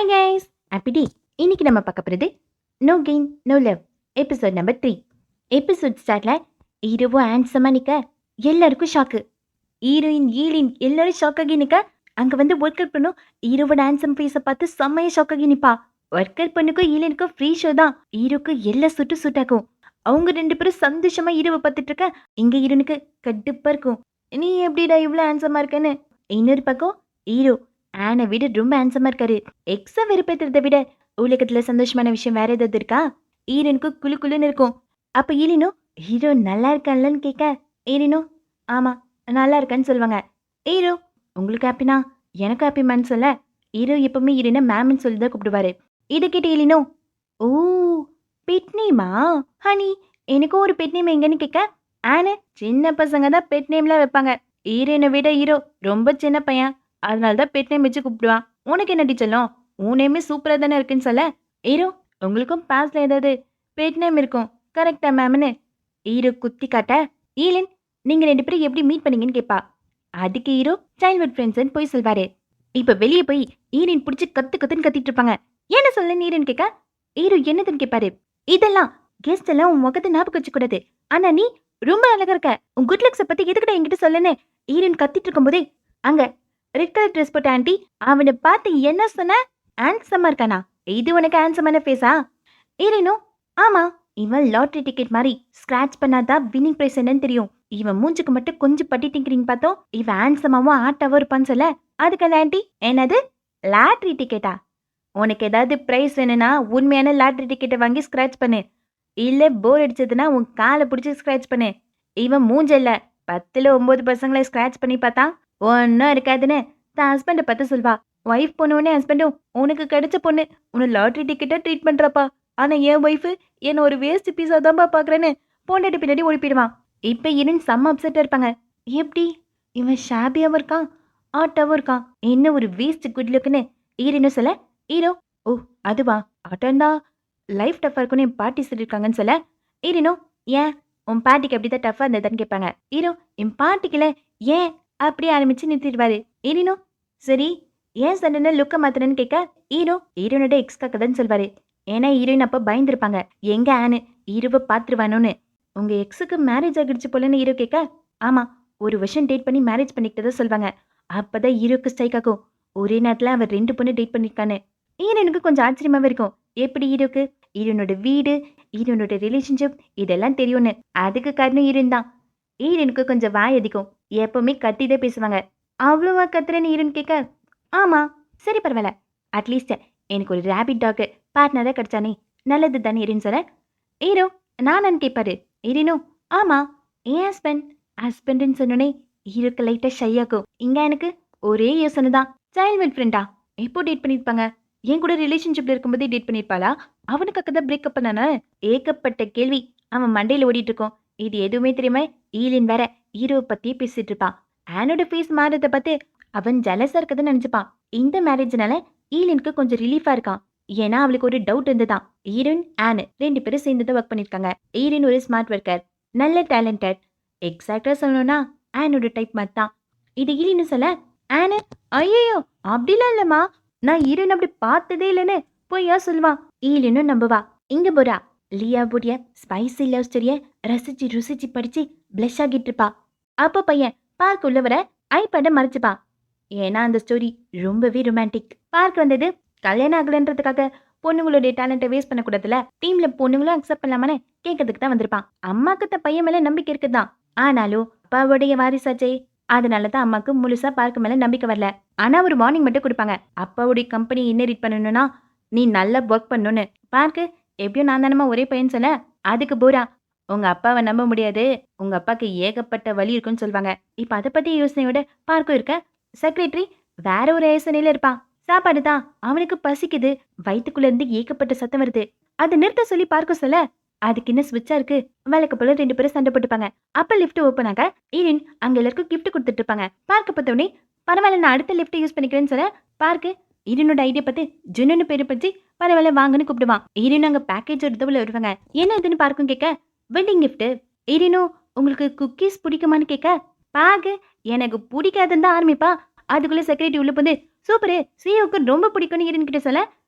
Hi guys அப்படி இன்னைக்கு நம்ம பார்க்க போகிறது no gain no love episode number 3. Episode ஸ்டார்ட்ல ஹீரோவும் ஹேண்ட்ஸமாக நிற்க எல்லாருக்கும் ஷாக்கு. ஹீரோயின் ஈலின் எல்லாரும் ஷாக் ஆகி நிற்க அங்கே வந்து ஒர்க்கர் பண்ணும் ஹீரோவோட ஹேண்ட்ஸம் ஃபேஸை பார்த்து செம்மையாக ஷாக் ஆகி நிற்பா. ஒர்க்கர் பண்ணுக்கும் ஈலினுக்கும் ஃப்ரீ ஷோ தான். ஹீரோக்கு எல்லாம் சுட்டாக்கும். அவங்க 2 பேரும் சந்தோஷமாக ஹீரோவை பார்த்துட்டு இருக்க இங்கே ஹீரோனுக்கு கடுப்பாக இருக்கும். நீ எப்படிடா இவ்வளோ ஹேண்ட்ஸமாக இருக்கேன்னு. இன்னொரு பக்கம் ஹீரோ ஆனை விட ரொம்ப ஹேண்ட்ஸமாக இருக்காரு. எக்ஸா வெறுப்பேற்றுறதை விட உலகத்தில் சந்தோஷமான விஷயம் வேற ஏதாவது இருக்கா? ஹீரோனுக்கு குழு குழுன்னு இருக்கும். அப்போ ஈலினும் ஹீரோ நல்லா இருக்கான்லன்னு கேட்க ஈலினும் ஆமாம் நல்லா இருக்கான்னு சொல்லுவாங்க. ஹீரோ உங்களுக்கு ஹாப்பினா எனக்கு ஹாப்பிமான்னு சொல்ல ஹீரோ எப்பவுமே ஹீரோனை மேம்னு சொல்லி தான் கூப்பிடுவாரு. இதை கேட்டு ஈலினும் ஓ பெட் நேமா ஹனி எனக்கும் ஒரு பெட் நேம் எங்கன்னு கேட்க ஆனு சின்ன பசங்க தான் பெட் நேம்லாம் வைப்பாங்க. ஹீரோனை விட ஹீரோ ரொம்ப சின்ன பையன், அதனால தான் பெட் நேம் வச்சு கூப்பிடுவான். உனக்கு என்ன டீச்சர்லாம் உன் நேமே சூப்பராக தானே இருக்குன்னு சொல்ல ஹீரோ உங்களுக்கும் பாஸ்ல ஏதாவது பெட் நேம் இருக்கும் கரெக்டா மேம்னு ஹீரோ குத்தி காட்ட ஈலின் நீங்கள் 2 பேரும் எப்படி மீட் பண்ணீங்கன்னு கேட்பா. அதுக்கு ஹீரோ சைல்ட்ஹுட் ஃப்ரெண்ட்ஸ்ன்னு போய் சொல்வாரு. இப்போ வெளியே போய் ஈலின் பிடிச்சி கத்துன்னு கத்திட்டு இருப்பாங்க. என்ன சொல்ல நீருன்னு கேட்க ஹீரோ என்னதுன்னு கேட்பாரு. இதெல்லாம் கெஸ்ட் எல்லாம் உன் முகத்தை ஞாபகம் வச்சுக்கூடாது, ஆனா நீ ரொம்ப அழகா இருக்க, உன் குட் லக்ஸை பத்தி எதுக்கிட்ட என்கிட்ட சொல்லுன்னு ஈலின் கத்திட்டு இருக்கும் போதே அங்க ரெட் கலர் ட்ரெஸ் போட்ட ஆண்டி அவனை பார்த்து என்ன சொன்ன ஹேண்ட்ஸமா இருக்கானா, இது உனக்கு ஹேண்ட்ஸமான ஃபேஸா? ஈலினும் ஆமா இவன் லாட்ரி டிக்கெட் மாதிரி ஸ்கிராச் பண்ணாதான் வின்னிங் பிரைஸ் என்னன்னு தெரியும், இவன் மூஞ்சுக்கு மட்டும் கொஞ்சம் பட்டி திங்கிறீங்க பார்த்தோம் இவன் ஹேண்ட்ஸமாவும் ஆட்டாவும் இருப்பான்னு சொல்ல அதுக்கு அந்த ஆண்டி என்னது லாட்ரி டிக்கெட்டா, உனக்கு ஏதாவது ப்ரைஸ் வேணும்னா உண்மையான லாட்ரி டிக்கெட்டை வாங்கி ஸ்க்ராட்ச் பண்ணு, இல்லை போர் அடிச்சதுன்னா உன் காலை பிடிச்சி ஸ்க்ராட்ச் பண்ணு. இவன் மூஞ்சல்ல 10ல் 9 பசங்களை ஸ்க்ராட்ச் பண்ணி பார்த்தா ஒன்றும் இருக்காதுன்னு தான் ஹஸ்பண்டை பார்த்து சொல்வா. ஒய்ஃப் பொண்ணுன்னே ஹஸ்பண்டும் உனக்கு கிடைச்ச பொண்ணு உன்னை லாட்ரி டிக்கெட்டாக ட்ரீட் பண்ணுறப்பா, ஆனால் என் ஒய்ஃபு என்னை ஒரு வேஸ்ட் பீஸாக தான்ப்பா பார்க்குறேன்னு பொண்டாட்டி பின்னாடி ஓடிப்பிடுவான். இப்போ இருன்னு செம்ம அப்செட்டாக இருப்பாங்க. எப்படி இவன் ஷாபியாகவும் இருக்கான் ஆட்டாவும் இருக்கான், என்ன ஒரு வேஸ்ட் குட் லுக்குன்னு ஈரின்னு சொல்ல ஹீரோ ஓ அதுவா ஆட்டோண்டா லைஃப் டஃப்பாக இருக்குன்னு என் பாட்டி சொல்லியிருக்காங்கன்னு சொல்ல ஈரினோ ஏன் உன் பாட்டிக்கு அப்படி தான் டஃப்பாக இருந்ததுன்னு கேட்பாங்க. ஹீரோ என் பாட்டிக்கல ஏன் அப்படியே ஆரம்பிச்சு நிறுத்திடுவாரு. ஈரினோ சரி ஏன் சண்டனை லுக்கை மாத்தினு கேட்க ஹீரோனோட எக்ஸ் கக்கதான் சொல்வாரு. ஏன்னா ஹீரோயின் அப்போ பயந்துருப்பாங்க எங்க ஆனு ஹீரோவை பார்த்துருவானோன்னு. உங்க எக்ஸுக்கு மேரேஜ் ஆகிடுச்சு போலன்னு ஹீரோ கேட்க ஆமா 1 வருஷம் டேட் பண்ணி மேரேஜ் பண்ணிக்கிட்டதா சொல்வாங்க. அப்பதான் ஹீரோக்கு ஸ்ட்ரைக் ஆகும், ஒரே நேரத்தில் அவர் 2 பொண்ணு டேட் பண்ணிருக்கான்னு. ஹீரோனுக்கு கொஞ்சம் ஆச்சரியமாவே இருக்கும், எப்படி ஹீரோக்கு ஹீரோனோட வீடு ஹீரோனோட ரிலேஷன்ஷிப் இதெல்லாம் தெரியும்னு. அதுக்கு காரணம் ஹீரோயின் தான். ஹீரோனுக்கு கொஞ்சம் வாய் அதிகம், எப்பவுமே கத்திதே பேசுவாங்க. அவ்வளோவா கத்துறேன்னு ஹீரோன் கேட்க ஆமா சரி பரவாயில்ல, அட்லீஸ்ட் எனக்கு ஒரு ரேபிட் டாக் பார்ட்னராக கிடைச்சானே நல்லது தானே ஹீரோன்னு சொல்ல ஹீரோ நானு கேட்பாரு. ஹீரோனோ ஆமா ஏன் ஹஸ்பண்டுன்னு சொன்னோன்னே ஹீரோக்கு லைட்டாக ஷை ஆகும். இங்க எனக்கு ஒரே யோசனை தான், சைல்ட்ஹுட் ஃப்ரெண்டா எப்போ டேட் பண்ணியிருப்பாங்க, என் கூட ரிலேஷன்ஷிப்ல இருக்கும்போதே டேட் பண்ணியிருப்பாளா, அவனுக்காக தான் பிரேக்கப் பண்ணானே. ஏகப்பட்ட கேள்வி அவன் மண்டையில் ஓடிட்டு இருக்கோம். இது எதுவுமே தெரியாம ஈலின் வேற ஹீரோவை பத்தியே பேசிட்டு இருப்பான். ஆனோட ஃபேஸ் மாறதை பார்த்து அவன் ஜலஸா இருக்கதுன்னு நினைச்சுப்பான். இந்த மேரேஜ்னால ஈலினுக்கு கொஞ்சம் ரிலீஃபா இருக்கான். ஏன்னா அவளுக்கு ஒரு டவுட் இருந்துதான். ஹீரோயின் ஆனு 2 பேரும் சேர்ந்து தான் ஒர்க் பண்ணிருக்காங்க. ஹீரோயின் ஒரு ஸ்மார்ட் ஒர்க்கர், நல்ல டேலண்டட், எக்ஸாக்டா சொல்லணும்னா ஆனோட டைப் மாதிரி தான். இது ஈலின்னு சொல்ல ஆனு ஐயோ அப்படிலாம் இல்லம்மா, நான் ஹீரோயின் அப்படி பார்த்ததே இல்லைன்னு பொய்யா சொல்லுவான். ஈலினும் நம்புவா. இங்க போறா லியா புடிய ஸ்பைசி லவ் ஸ்டோரிய ரசிச்சு ருசிச்சு படிச்சு பிளஷ் ஆகிட்டு இருப்பா. அப்போ பையன் பார்க் உள்ள வர ஐபேடை மறைச்சுப்பான். ஏன்னா அந்த ஸ்டோரி ரொம்பவே ரொமான்டிக். பார்க் வந்தது கல்யாணம் ஆகலன்றதுக்காக பொண்ணுங்களுடைய டேலண்ட்டை வேஸ்ட் பண்ணக்கூடாதுல, டீம்ல பொண்ணுங்களும் அக்செப்ட் பண்ணலாமனு கேட்கறதுக்கு தான் வந்திருப்பான். அம்மாக்கு தான் பையன் மேல நம்பிக்கை இருக்குதான், ஆனாலும் அப்பாவுடைய வாரிசாச்சே, அதனால தான் அம்மாக்கு முழுசா பார்க்க மேல நம்பிக்கை வரல. ஆனா ஒரு வார்னிங் மட்டும் கொடுப்பாங்க, அப்பாவுடைய கம்பெனி இன்னரிட் பண்ணணும்னா நீ நல்லா ஒர்க் பண்ணணும்னு. பார்க்கு எப்படியும் நான் தானமா ஒரே பையன் சொல்ல அதுக்கு போறா உங்க அப்பாவை நம்ப முடியாது, உங்க அப்பாவுக்கு ஏகப்பட்ட வலி இருக்குன்னு சொல்லுவாங்க. இப்ப அதை பத்தி யோசனையோட பார்க்கும் இருக்க செக்ரட்டரி வேற ஒரு யோசனையில இருப்பான். சாப்பாடு தான் அவனுக்கு பசிக்குது, வயிற்றுக்குள்ள இருந்து ஏகப்பட்ட சத்தம் வருது, அதை நிறுத்த சொல்லி பார்க்க சொல்ல அதுக்கு என்ன ஸ்விட்சா இருக்கு, வழக்கு போல 2 பேரும் சண்டை போட்டுப்பாங்க. அப்ப லிஃப்ட் ஓப்பன் ஆக ஈரின் அங்க எல்லாருக்கும் கிஃப்ட் கொடுத்துட்டு இருப்பாங்க. பார்க்க பார்த்தோடனே பரவாயில்ல நான் அடுத்த லிஃப்ட் யூஸ் பண்ணிக்கிறேன்னு சொல்ல பார்க்கு ஈரினோட ஐடியா பார்த்து ஜுன்னு பேரு பற்றி பரவாயில்ல வாங்கன்னு கூப்பிடுவான். ஈரின் அங்க பேக்கேஜ் எடுத்தவள வருவாங்க. என்ன இதுன்னு பார்க்கும் கேட்க வெட்டிங் கிஃப்ட். ஈரினோ உங்களுக்கு குக்கீஸ் பிடிக்குமான்னு கேட்க பாகு எனக்கு பிடிக்காதுன்னு தான் ஆரம்பிப்பா. அதுக்குள்ள செக்ரட்டரி உள்ள போந்து சூப்பரு சிஓக்கு ரொம்ப பிடிக்கும்னு ஈரின் கிட்ட சொல்ல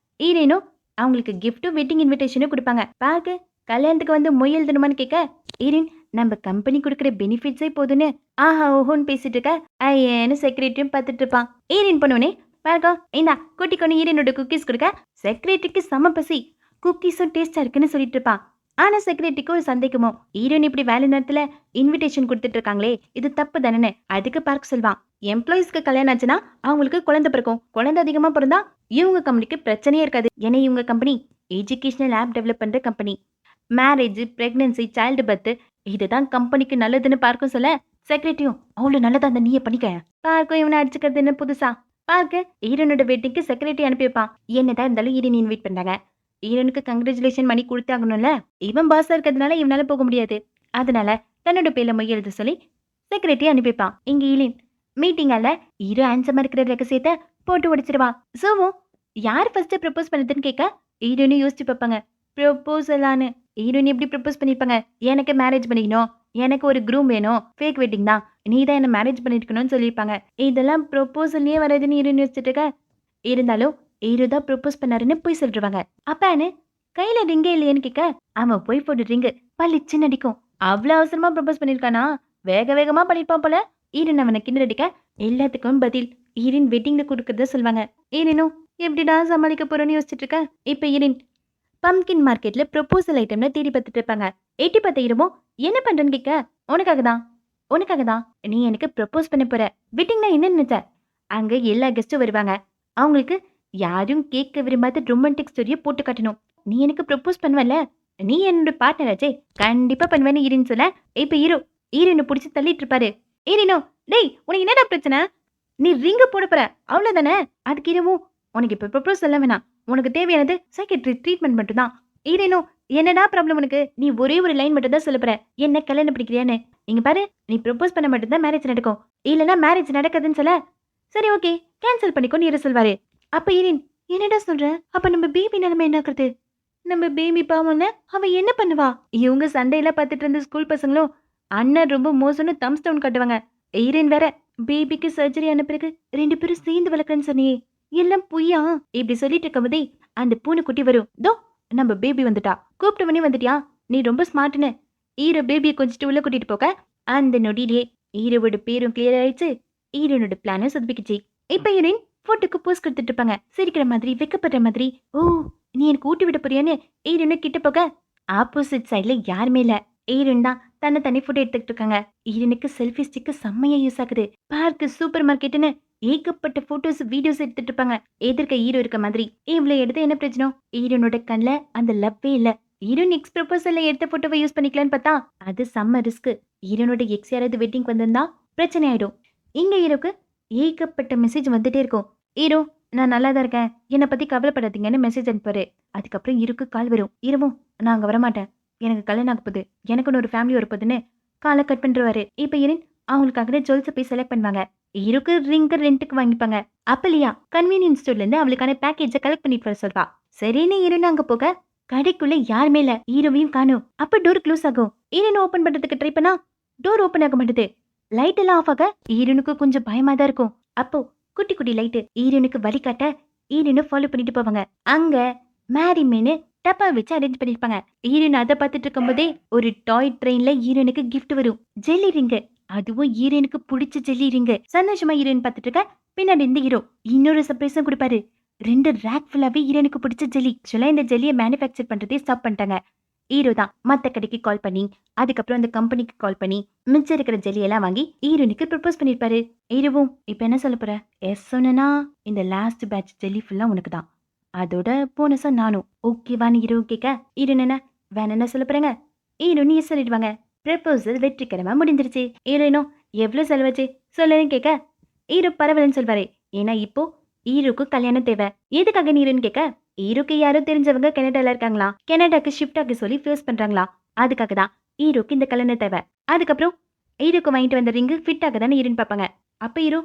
ஈரேனும் அவங்களுக்கு கிஃப்ட்டும் வெட்டிங் இன்விடேஷனும் கொடுப்பாங்க. பாக்கு கல்யாணத்துக்கு வந்து மொய் எழுதணுமான்னு கேட்க, ஈரின் நம்ம கம்பெனி கொடுக்குற பெனிஃபிட்ஸே போதுன்னு ஆஹா ஓஹோன்னு பேசிட்டு இருக்க. ஐயேன்னு செக்ரட்டரியும் பார்த்துட்டு இருப்பான். ஈரின் பண்ணுவனே பாருக்கா இந்தா குட்டி கொண்டு ஈரனோட குக்கீஸ் கொடுக்க செக்ரட்டரிக்கு செம பசி. குக்கீஸும் டேஸ்டா இருக்குன்னு சொல்லிட்டு இருப்பான். ஆனா செக்ரட்டரிக்கு ஒரு சந்தேகமோ, ஈரன் இப்படி வேலை நேரத்துல இன்விடேஷன் கொடுத்துட்டு இருக்காங்களே இது தப்பு தானே. அதுக்கு பார்க்க சொல்வான். எம்ப்ளாயிஸ்க்கு கல்யாணம் ஆச்சுன்னா அவங்களுக்கு குழந்தை பிறக்கும். குழந்தை அதிகமா பிறந்தா இவங்க கம்பெனிக்கு பிரச்சனையே இருக்காது. ஏன்னா இவங்க கம்பெனி எஜுகேஷனல் ஆப் டெவலப் பண்ற company. Marriage, pregnancy, child birth இதுதான் கம்பெனிக்கு நல்லதுன்னு பார்க்கும் சொல்ல செக்ரட்டரியும் அவ்வளவு நல்லதா அந்த நீயே பண்ணிக்க. பார்க்கும் இவனை அடிச்சுக்கிறதுன்னு புதுசா பார்க்க ஈரனோட வெட்டிங்க்கு செக்ரட்டரி அனுப்பி வைப்பான். என்னதான் இருந்தாலும் ஈரன் இன்வைட் பண்றாங்க. ஈரனுக்கு கங்க்ராச்சுலேஷன் பண்ணி கொடுத்தாகணும்ல. இவன் பாஸா இருக்கிறதுனால இவனால போக முடியாது. அதனால தன்னோட பேர்ல மொய் எழுத சொல்லி செக்ரட்டரி அனுப்பிப்பான். இங்க ஈலின் மீட்டிங்கால ஹீரோ ஹேண்ட்ஸமா இருக்கிற ரகசியத்தை போட்டு உடைச்சிருவான். சோவும் யார் ஃபர்ஸ்ட் ப்ரப்போஸ் பண்ணதுன்னு கேட்க ஹீரோன்னு யோசிச்சு பார்ப்பாங்க. ப்ரப்போசலான்னு ஹீரோயின் எப்படி ப்ரப்போஸ் பண்ணிருப்பாங்க. எனக்கு மேரேஜ் பண்ணிக்கணும், எனக்கு ஒரு க்ரூம் வேணும், ஃபேக் வெட்டிங் தான், நீ தான் என்ன மேரேஜ் பண்ணிருக்கணும்னு சொல்லியிருப்பாங்க. இதெல்லாம் ப்ரப்போசல்லையே வராதுன்னு ஹீரோயின் யோசிச்சுட்டு இருக்க. இருந்தாலும் ஹீரோ தான் ப்ரப்போஸ் பண்ணாருன்னு போய் சொல்லிடுவாங்க. அப்பான்னு கையில ரிங்கே இல்லையேன்னு கேட்க அவன் போய் போட்டு ரிங்கு பளிச்சுன்னு அடிக்கும். அவ்வளவு அவசரமா ப்ரப்போஸ் பண்ணிருக்கானா, வேக வேகமா பண்ணிருப்பான் போல. ஈரன் அவனை கிண்டல் அடிக்க எல்லாத்துக்கும் பதில் ஈரின் வெட்டிங்ல கொடுக்கறத சொல்லுவாங்க. ஈரனும் எப்படிடா சமாளிக்க போறோன்னு யோசிச்சுட்டு இருக்க. இப்ப ஈரின் பம்கின் மார்க்கெட்ல ப்ரொபோசல் ஐட்டம்ல தேடி பார்த்துட்டு இருப்பாங்க. எட்டி பார்த்த ஈரமோ என்ன பண்றேன்னு கேட்க உனக்காக தான் நீ எனக்கு ப்ரப்போஸ் பண்ண போற. வெட்டிங்னா என்ன நினைச்ச? அங்க எல்லா கெஸ்டும் வருவாங்க. அவங்களுக்கு யாரும் கேட்க விரும்பாத ரொமான்டிக் ஸ்டோரியை போட்டு காட்டணும். நீ எனக்கு ப்ரப்போஸ் பண்ணுவல, நீ என்னோட பார்ட்னர் ஆச்சே, கண்டிப்பா பண்ணுவேன்னு ஈரின் சொல்ல இப்ப ஈரனை பிடிச்சி தள்ளிட்டு இருப்பாரு. ஈரினோ டேய் உனக்கு என்னடா பிரச்சனை? நீ ரிங்க போட போற அவ்வளவுதானே. அதுக்கு ஈரமும் உனக்கு இப்ப ப்ரப்போஸ் சொல்ல வேணாம், உனக்கு தேவையானது சைக்கிட்ரி ட்ரீட்மெண்ட் மட்டும் தான். ஈரேனோ என்னடா ப்ராப்ளம் உனக்கு? நீ ஒரே ஒரு லைன் மட்டும் தான் சொல்ல போற, என்ன கல்யாணம் பிடிக்கிறியான்னு. இங்க பாரு நீ ப்ரப்போஸ் பண்ண மட்டும் தான் மேரேஜ் நடக்கும், இல்லைன்னா மேரேஜ் நடக்காதுன்னு சொல்ல சரி ஓகே கேன்சல் பண்ணிக்கோன்னு ஈர சொல்வாரு. அப்ப ஈரின் என்னடா சொல்ற? அப்ப நம்ம பேபி நிலைமை என்ன ஆக்குறது? நம்ம பேபி பாவம்ல அவ என்ன பண்ணுவா? இவங்க சண்டையெல்லாம் பார்த்துட்டு இருந்த ஸ்கூல் பசங்களும் அண்ணன் ரொம்ப மோசம்னு தம்ஸ் டவுன் காட்டுவாங்க. ஈரின் வேற பேபிக்கு சர்ஜரி ஆன பிறகு 2 பேரும் சேர்ந்து வளர்க்கன்னு சொன்னியே, எல்லாம் பொய்யா? இப்படி சொல்லிட்டு இருக்கும்போதே அந்த பூனைக்குட்டி வரும். தோ நம்ம பேபி வந்துட்டா, கூப்பிட்டு பண்ணி வந்துட்டியா, நீ ரொம்ப ஸ்மார்ட்னு ஈரோ பேபியை கொஞ்சிட்டு உள்ள கூட்டிட்டு போக அந்த நொடியிலேயே ஈரோவோட பேரும் கிளியர் ஆயிடுச்சு. ஈரனோட பிளானும் சொதப்பிக்குச்சு. இப்ப ஈரின் போட்டோக்கு போஸ் கொடுத்துட்டு இருப்பாங்க. சிரிக்கிற மாதிரி வெக்கப்படுற மாதிரி. ஓ நீ எனக்கு ஊட்டி விட போறியான்னு ஈரனு கிட்ட போக ஆப்போசிட் சைட்ல யாருமே இல்ல. ஈரன் தான் தன்னை தனி போட்டோ எடுத்துக்கிட்டு இருக்காங்க. ஈரனுக்கு செல்ஃபி ஸ்டிக்கு செம்மையா யூஸ் ஆகுது. பார்க்கு சூப்பர் மார்க்கெட்னு ஏகப்பட்ட போட்டோஸ் வீடியோஸ் எடுத்துட்டு இருப்பாங்க. எதிர்க்க ஹீரோ இருக்க மாதிரி. இவ்வளவு எடுத்து என்ன பிரச்சனை? ஈரனோட கண்ணுல அந்த லவ்வே இல்ல. ஹீரோ நெக்ஸ்ட் ப்ரப்போசல்ல எடுத்த போட்டோவை யூஸ் பண்ணிக்கலான்னு பார்த்தா அது செம்ம ரிஸ்க். ஈரனோட எக்ஸ் யாராவது வெட்டிங் வந்திருந்தா பிரச்சனை ஆயிடும். இங்க ஹீரோக்கு ஏகப்பட்ட மெசேஜ் வந்துட்டே இருக்கும். ஹீரோ நான் நல்லா தான் இருக்கேன், என்னை பத்தி கவலைப்படாதீங்கன்னு மெசேஜ் அனுப்புவாரு. அதுக்கப்புறம் ஹீரோக்கு கால் வரும். ஹீரோவும் நான் அங்க வரமாட்டேன், எனக்கு கல்யாணம் ஆக போகுது, எனக்குன்னு ஒரு ஃபேமிலி வரப்போகுதுன்னு காலை கட் பண்ணிடுவாரு. இப்ப ஈரன் அவங்களுக்காக ஜுவல்ஸை போய் செலக்ட் பண்ணுவாங்க. ஹீரோக்கு ரிங்கு ரெண்ட்டுக்கு வாங்கிப்பாங்க. அப்பலியா கன்வீனியன்ஸ் ஸ்டோர்ல இருந்து அவளுக்கான பேக்கேஜை கலெக்ட் பண்ணிட்டு வர சொல்வா. சரின்னு ஈரன் அங்க போக கடைக்குள்ள யாருமே இல்ல. ஹீரோவையும் காணும். அப்ப டோர் க்ளோஸ் ஆகும். ஈரன் ஓபன் பண்றதுக்கு ட்ரை பண்ணா டோர் ஓபன் ஆக மாட்டேது. லைட் எல்லாம் ஆஃப் ஆக ஈரனுக்கு கொஞ்சம் பயமா தான் இருக்கும். அப்போ குட்டி குட்டி லைட்டு ஈரனுக்கு வழிகாட்ட ஈரனு ஃபாலோ பண்ணிட்டு போவாங்க. அங்க மேரி மீனு டப்பா வச்சு அரேஞ்ச் பண்ணிருப்பாங்க. ஈரன் அதை பார்த்துட்டு இருக்கும்போதே ஒரு டாய் ட்ரெயின்ல ஈரனுக்கு கிஃப்ட் வரும். ஜெல்லி ரிங்கு, அதுவும் ஈரனுக்கு பிடிச்ச ஜெல்லி ரிங்கு. சந்தோஷமா ஈரன் பார்த்துட்டு இருக்க பின்னாடி இந்த ஹீரோ இன்னொரு சர்ப்ரைஸும் கொடுப்பாரு. 2 ரேக் ஃபுல்லாவே ஈரனுக்கு பிடிச்ச ஜெல்லி. ஆக்சுவலா இந்த ஜெல்லியை மேனுஃபேக்சர் பண்றதே ஸ்டாப் பண்ணிட்டாங்க. ஹீரோ தான் மத்த கடைக்கு கால் பண்ணி அதுக்கப்புறம் அந்த கம்பெனிக்கு கால் பண்ணி மிச்சம் இருக்கிற ஜெல்லியெல்லாம் வாங்கி ஈரனுக்கு ப்ரப்போஸ் பண்ணிருப்பாரு. ஹீரோவும் இப்ப என்ன சொல்ல போற? எஸ் சொன்னா இந்த லாஸ்ட் பேட்ச் ஜெல்லி ஃபுல்லா உனக்கு தான், அதோட போனஸா நானும் ஓகேவான்னு ஹீரோ கேட்க ஹீரோன் என்ன வேற என்ன சொல்ல போறாங்க? ஹீரோன்னு எஸ் சொல்லிடுவாங்க. ப்ரப்போசல் வெற்றிகரமா முடிஞ்சிருச்சு. ஹீரோயினும் எவ்வளவு செலவாச்சு சொல்லுன்னு கேட்க ஹீரோ பரவாயில்லன்னு சொல்வாரு. ஏன்னா இப்போ ஹீரோக்கு கல்யாணம் தேவை. எதுக்காக ஹீரோன்னு கேட்க ஹீரோக்கு யாரோ தெரிஞ்சவங்க கனடால இருக்காங்களா, கனடாக்கு ஷிஃப்ட் ஆக சொல்லி ஃபேஸ் பண்றாங்களா, அதுக்காக தான் ஹீரோக்கு இந்த கல்யாணம் தேவை. அதுக்கப்புறம் ஹீரோக்கு வாங்கிட்டு வந்த ரிங்கு ஃபிட் ஆக தானே ஹீரோன்னு பார்ப்பாங்க. அப்ப ஹீரோ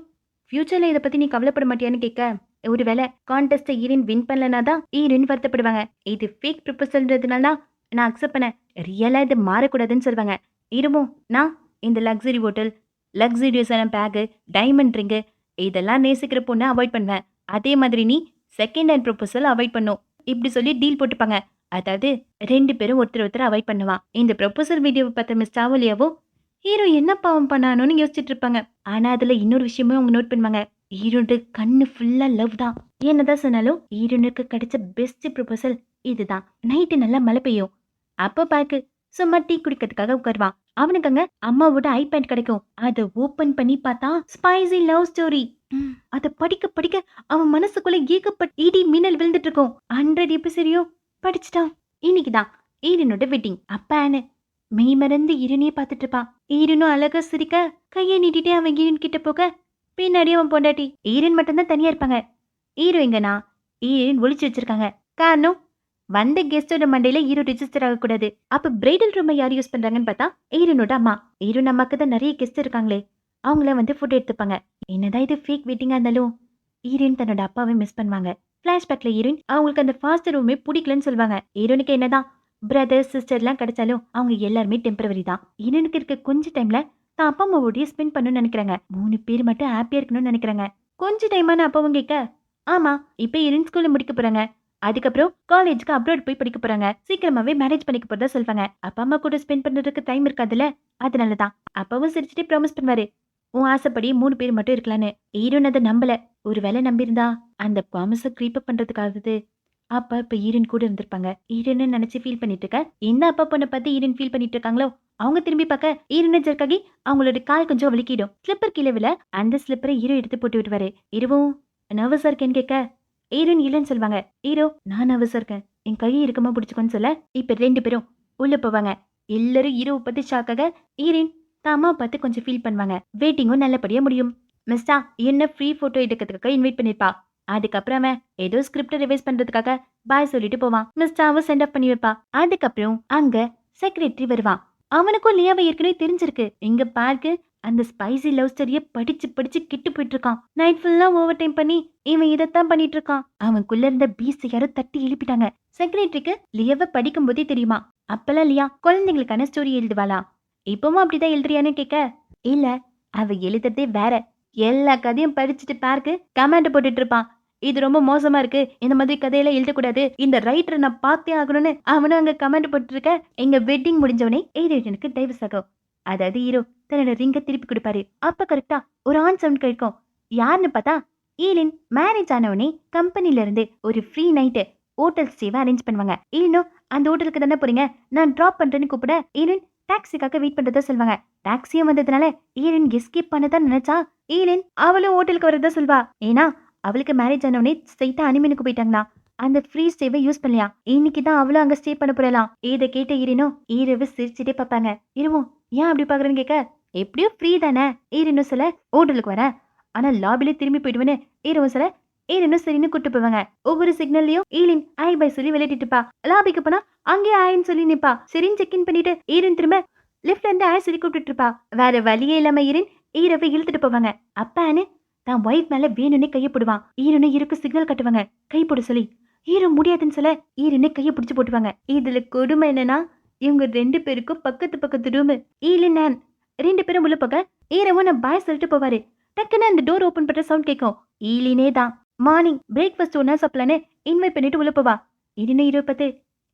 ஃபியூச்சர்ல இதை பத்தி நீ கவலைப்பட மாட்டியான்னு கேட்க ஒருவேளை கான்டெஸ்ட்டை ஈரன் வின் பண்ணலனா தான் ஈரன் வருத்தப்படுவாங்க. இது ஃபேக் ப்ரப்போசல்ன்றதுனால தான் நான் அக்செப்ட் பண்ணேன், ரியலா இது மாறக்கூடாதுன்னு சொல்லுவாங்க. ஹீரோவும் நான் இந்த லக்ஸரி ஹோட்டல், லக்ஸரியூஸான பேகு, டைமண்ட் ரிங்கு இதெல்லாம் நேசிக்கிற பொண்ணை அவாய்ட் பண்ணுவேன். அதே மாதிரி நீ செகண்ட் ஹேண்ட் ப்ரப்போசல் அவாய்ட் பண்ணும். இப்படி சொல்லி டீல் போட்டுப்பாங்க. அதாவது 2 பேரும் ஒருத்தர் அவாய்ட் பண்ணுவான். இந்த ப்ரொபோசல் வீடியோவ பார்த்த மிஸ் சாவலியாவோ ஹீரோ என்ன பாவம் பண்ணானோன்னு யோசிச்சுட்டு இருப்பாங்க. ஆனா அதுல இன்னொரு விஷயமும் அவங்க நோட் பண்ணுவாங்க. ஹீரோனுக்கு கண்ணு ஃபுல்லா லவ் தான். என்னதான் சொன்னாலும் ஹீரோனுக்கு கிடைச்ச பெஸ்ட் ப்ரொபோசல் இதுதான். நைட்டு நல்லா மழை பெய்யும். அப்ப பாக்கு சும்மா டீ குடிக்கிறதுக்காக உட்காருவான். அவனுக்கு அங்க அம்மாவோட ஐபேட் கிடைக்கும். அத ஓபன் பண்ணி பார்த்தா ஸ்பைசி லவ் ஸ்டோரி. அத படிக்க படிக்க அவன் மனசுக்குள்ள ஏகப்பட்ட இடி மின்னல் விழுந்துட்டு இருக்கும். 100 எபிசோடையும் படிச்சுட்டான். இன்னைக்குதான் ஈரனோட வெட்டிங். அப்பான்னு மெய் மறந்து ஈரனையே பார்த்துட்டு இருப்பான். ஈரனும் அழகா சிரிக்க கையை நீட்டிட்டே அவன் ஈரன் கிட்ட போக பின்னாடி அவன் பொண்டாட்டி ஈரன் மட்டும்தான் தனியா இருப்பாங்க. ஹீரோ எங்கன்னா ஈரன் ஒளிச்சு வச்சிருக்காங்க. காரணம் வந்த கெஸ்டோட மண்டையில ஹீரோ ரிஜிஸ்டர் ஆகக்கூடாது. அப்ப பிரைடல் ரூமை யார் யூஸ் பண்றாங்கன்னு பார்த்தா ஈரனோட அம்மா. ஈரன் அம்மாக்கு தான் நிறைய கெஸ்ட் இருக்காங்களே, அவங்கள வந்து போட்டோ எடுத்துப்பாங்க. என்னதான் இது ஃபேக் வெட்டிங்கா இருந்தாலும் ஈரன் தன்னோட அப்பாவை மிஸ் பண்ணுவாங்க. பிளாஷ்பேக்ல ஈரன் அவங்களுக்கு அந்த ஃபாஸ்ட் ரூமே பிடிக்கலன்னு சொல்லுவாங்க. ஈரனுக்கு என்னதான் பிரதர் சிஸ்டர்லாம் கிடைச்சாலும் அவங்க எல்லாருமே டெம்பரவரி தான். ஈரனுக்கு இருக்க கொஞ்ச டைம்ல தான் அப்பா அம்மாவோடய ஸ்பெண்ட் பண்ணணும்னு நினைக்கிறாங்க. 3 பேர் மட்டும் ஹாப்பியா இருக்கணும்னு நினைக்கிறாங்க. கொஞ்ச டைமான அப்பாவும் கேட்க ஆமா இப்ப ஈரன் ஸ்கூல்ல முடிக்க போறாங்க. அதுக்கப்புறம் காலேஜ்க்கு அப்ராட் போய் படிக்க போறாங்க. சீக்கிரமாவே மேரேஜ் பண்ணிக்க போறதா சொல்வாங்க. அப்பா அம்மா கூட ஸ்பெண்ட் பண்றதுக்கு டைம் இருக்காதுல்ல, அதனாலதான். அப்பாவும் சிரிச்சுட்டே ப்ராமிஸ் பண்ணுவாரு, உன் ஆசைப்படி 3 பேர் மட்டும் இருக்கலான்னு. ஈரன் அதை நம்பல. ஒருவேளை நம்பியிருந்தா அந்த ப்ராமிஸ க்ரீப் அப் பண்றதுக்காகது அப்பா இப்ப ஈரன் கூட இருந்திருப்பாங்க. ஈரன்னு நினைச்சு ஃபீல் பண்ணிட்டு இருக்க எந்த அப்பா பொண்ணை பார்த்து ஈரன் ஃபீல் பண்ணிட்டு இருக்காங்களோ அவங்க திரும்பி பார்க்க ஈரனை ஜெர்க்காகி அவங்களோட கால் கொஞ்சம் வலிக்கிடும். ஸ்லிப்பர் கீழே விழ அந்த ஸ்லிப்பரை ஹீரோ எடுத்து போட்டு விடுவாரு. இருவும் நர்வஸா இருக்கேன்னு கேட்க ஈரன் இல்லைன்னு சொல்லுவாங்க. ஹீரோ நான் நர்வஸா இருக்கேன், என் கையை இருக்கமா பிடிச்சுக்கோன்னு சொல்ல இப்ப 2 பேரும் உள்ள போவாங்க. எல்லாரும் ஹீரோவை பத்தி ஷாக்காக ஈரன் தாமா பார்த்து கொஞ்சம் ஃபீல் பண்ணுவாங்க. வெயிட்டிங்கும் நல்லபடியா முடியும். மிஸ்டா என்ன ஃப்ரீ போட்டோ எடுக்கிறதுக்காக இன்வைட் பண்ணிருப்பா. அதுக்கப்புறம் அவன் ஏதோ ஸ்கிரிப்ட் ரிவைஸ் பண்றதுக்காக பாய் சொல்லிட்டு போவான். மிஸ்டாவை சென்ட் ஆஃப் பண்ணி வைப்பா. அதுக்கப்புறம் அங்க செக்ரட்டரி வருவான். அவனுக்கும் லியாவை ஏற்கனவே தெரிஞ்சிருக்கு. இங்க பார்க்கு அந்த ஸ்பைசி லவ் ஸ்டோரிய படிச்சு படிச்சு கிட்டு போயிட்டு இருக்கான். நைட் ஃபுல்லா ஓவர் டைம் பண்ணி இவன் இதைத்தான் பண்ணிட்டு இருக்கான். அவனுக்குள்ள இருந்த பீஸ் யாரோ தட்டி எழுப்பிட்டாங்க. செக்ரட்டரிக்கு லியாவை படிக்கும் போதே தெரியுமா. அப்பெல்லாம் லியா குழந்தைங்களுக்கான ஸ்டோரி எழுதுவாளா, இப்பவும் அப்படிதான் எழுதுறியான்னு கேட்க இல்ல அவ எழுதுறதே வேற. எல்லா கதையும் படிச்சுட்டு பார்க்கு கமெண்ட் போட்டுட்டு இருப்பான். இது ரொம்ப மோசமா இருக்கு, இந்த மாதிரி கதையெல்லாம் எழுதக்கூடாது, இந்த ரைட்டரை நான் பார்த்தே ஆகணும்னு அவனும் அங்க கமெண்ட் போட்டு இருக்க. எங்க வெட்டிங் முடிஞ்சவனே எனக்கு டைவர்ஸ் ஆகும். அதாவது ஹீரோ தன்னோட ரிங்க திருப்பி கொடுப்பாரு. அப்ப கரெக்டா ஒரு ஆன் சவுண்ட் கேட்கும். யாருன்னு பார்த்தா ஈலின் மேரேஜ் ஆனவனே கம்பெனில இருந்து ஒரு ஃப்ரீ நைட்டு ஹோட்டல் ஸ்டேவை அரேஞ்ச் பண்ணுவாங்க. ஈலினும் அந்த ஹோட்டலுக்கு தானே போறீங்க, நான் டிராப் பண்றேன்னு கூப்பிட ஈலின் டாக்ஸிக்காக வெயிட் பண்றதா சொல்லுவாங்க. டாக்ஸியும் வந்ததுனால ஈலின் எஸ்கேப் பண்ணதான் நினைச்சா ஈலின் அவளும் ஹோட்டலுக்கு வரதா சொல்வா. ஏன்னா அவளுக்கு மேரேஜ் ஆனவனே ஸ்ட்ரைட்டா அனிமனுக்கு போயிட்டாங்களா. அந்த ஃப்ரீ ஸ்டேவை யூஸ் பண்ணலையா. இன்னைக்கு தான் அவளும் அங்க ஸ்டே பண்ண போறலாம். இதை கேட்ட ஈரனும் ஈரவு சிரிச்சுட்டே பார்ப்பாங்க. இருவும் ஏன் அப்படி பாக்குறேன்னு கேட்க எப்படியும் ஃப்ரீ தானே ஈரனும் சில ஹோட்டலுக்கு வரேன், ஆனா லாபிலே திரும்பி போயிடுவேன்னு ஈரவும் சில ஈரனும் சரின்னு கூட்டு போவாங்க. ஒவ்வொரு சிக்னல்லையும் ஈலின் ஐ பை சொல்லி விளையாடிட்டு இருப்பா. லாபிக்கு போனா அங்கேயே ஆயின்னு சொல்லி நிப்பா. சரின்னு செக்இன் பண்ணிட்டு ஈரன் திரும்ப லிஃப்ட்ல இருந்து ஆய் சொல்லி கூப்பிட்டு இருப்பா. வேற வழியே இல்லாம ஈரன் ஈரவை இழுத்துட்டு போவாங்க. அப்பான்னு தான் ஒய்ஃப் மேல வேணும்னே கையை போடுவான். ஈரனு இருக்கு சிக்னல் கட்டுவாங்க கை போட சொல்லி. ஈரன் முடியாதுன்னு சொல்ல ஈரனே கையை பிடிச்சு போட்டுவாங்க. இதுல கொடுமை என்னன்னா இவங்க 2 பேருக்கும் பக்கத்து பக்கத்து ரூமு. ஈலின் நான் 2 பேரும் உள்ள போக ஈரவும் நான் பாய் சொல்லிட்டு போவாரு. டக்குன்னு அந்த டோர் ஓபன் பண்ற சவுண்ட் கேட்கும். ஈலினே தான் மார்னிங் பிரேக்ஃபாஸ்ட் ஒன்னா சாப்பிடலான்னு இன்வைட் பண்ணிட்டு உள்ள போவா. ஈரனு ஹீரோ பார்த்து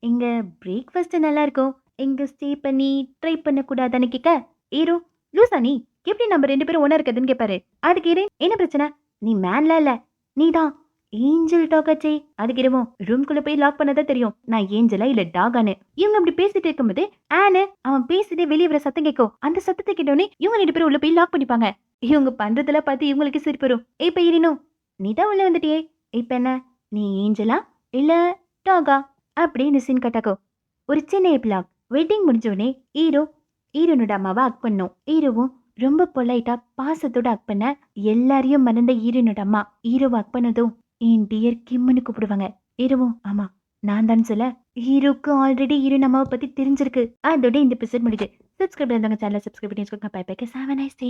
எங்க பிரேக்ஃபாஸ்ட் நல்லா இருக்கும், எங்க ஸ்டே பண்ணி ட்ரை பண்ண கூடாதான்னு கேட்க ஹீரோ லூசா நீ எப்படி நம்ம 2 பேரும் ஒன்னா இருக்கிறதுன்னு கேட்பாரு. அதுக்கு ஈரன் என்ன பிரச்சனை, நீ மேன்ல இல்ல நீதான் ஏஞ்சல் டாகாச்சே. அதுக்கு இரவும் ரூம்குள்ள போய் லாக் பண்ணதான் தெரியும் நான் ஏஞ்சலா இல்ல டாகான்னு. இவங்க அப்படி பேசிட்டு இருக்கும்போது ஆனு அவன் பேசிட்டே வெளியே வர சத்தம் கேட்கும். அந்த சத்தத்தை கேட்டோடனே இவங்க 2 பேரும் உள்ள போய் லாக் பண்ணிப்பாங்க. இவங்க பண்றதுல பார்த்து இவங்களுக்கு சிரிப்பு வரும். இப்ப ஈரனும் நீதான் உள்ள வந்துட்டியே, இப்ப என்ன நீ ஏஞ்சலா இல்ல டாகா அப்படின்னு சீன் கட்டாக்கோ. ஒரு சின்ன எபிலாக். வெட்டிங் முடிஞ்சோடனே ஈரனோட அம்மாவை அக் பண்ணும். ஈரோவும் ரொம்ப பொலைட்டா பாசத்தோட அக் பண்ண எல்லாரையும் மறந்த ஈரனோட அம்மா ஹீரோவை அக் பண்ணதும் என் டியர் கிம்னு கூப்பிடுவாங்க. ஹீரோவும் ஆமா நான் தான் சொல்ல ஹீரோக்கு ஆல்ரெடி ஈரன் அம்மாவை பத்தி தெரிஞ்சிருக்கு. அதோட இந்த எபிசோட் முடியுது. சப்ஸ்கிரைப் பண்ணாதவங்க சேனலை சப்ஸ்கிரைப் பண்ணி வச்சுக்கோங்க. Bye bye. Have a nice day.